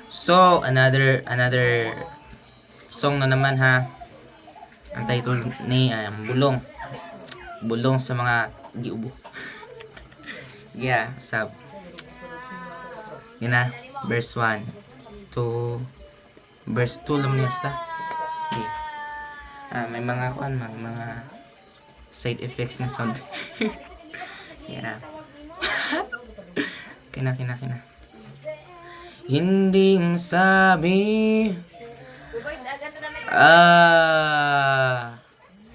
So, another song na naman ha. Ang title ni Bulong. Bulong sa mga giubo. Yeah, sab. Yun na, verse 1 to verse 2 lang niya basta. Okay. May mga mga side effects ng sound. Yeah. Kina. Hindi masabi.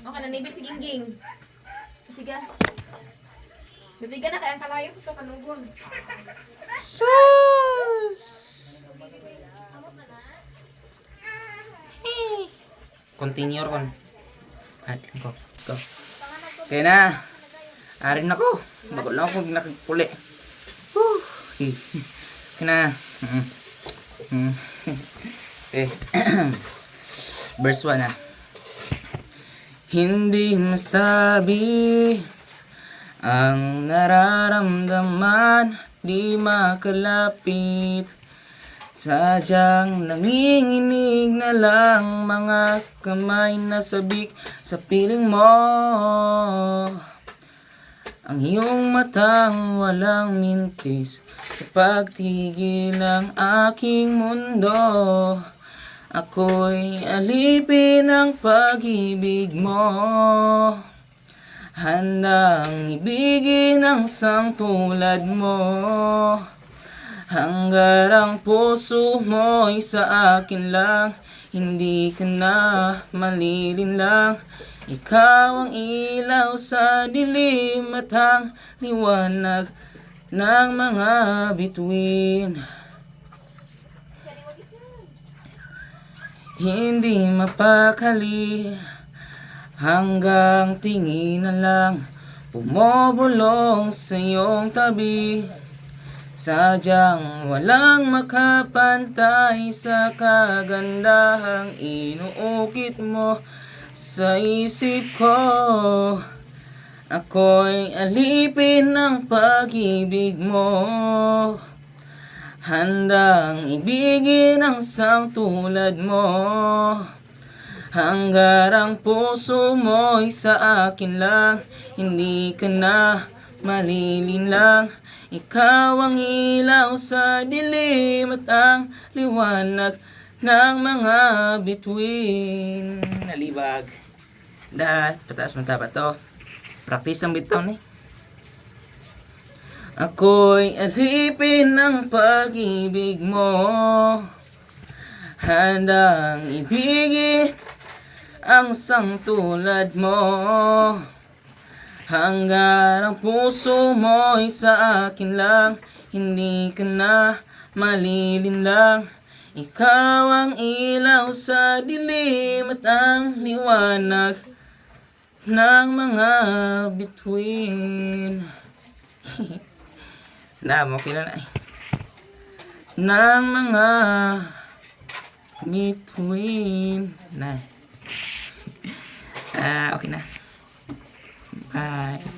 Okay, nanibit si Gingging. Sige. Sige na kaya ang kalayo ito kanugon. Sus! Continue kon. Go. Kaya na. Arin ako. Bago lang ako nakipuli. Okay. Kaya na. Okay. Verse 1 na. Hindi masabi ang nararamdaman, di makalapit. Sadyang nanginginig na lang mga kamay na sabik sa piling mo. Ang iyong matang walang mintis sa pagtigil ng aking mundo. Ako'y alipin ng pag-ibig mo. Handang ibigin ang sang tulad mo. Hanggang ang puso mo'y sa akin lang. Hindi ka na malilinlang. Ikaw ang ilaw sa dilim at ang liwanag ng mga bituin. Hindi mapakali hanggang tingin na lang bumubulong sa iyong tabi. Sadyang walang makapantay sa kagandahang inuukit mo sa isip ko. Ako'y alipin ng pag-ibig mo. Handang ibigin ang sang tulad mo. Hanggang ang puso mo'y sa akin lang. Hindi ka na malilinlang. Ikaw ang ilaw sa dilim at ang liwanag ng mga bituin. Nalibag. Pataas man tapat to. Practice lang bitaw ni. Ako'y alipin ng pag-ibig mo. Handang ibigin ang sang tulad mo. Hanggang ang puso mo'y sa akin lang. Hindi ka na malilinlang. Ikaw ang ilaw sa dilim at ang liwanag ng mga bituin. Na, mo kilala eh. Ng mga bituin. Na. Okay na. Bye.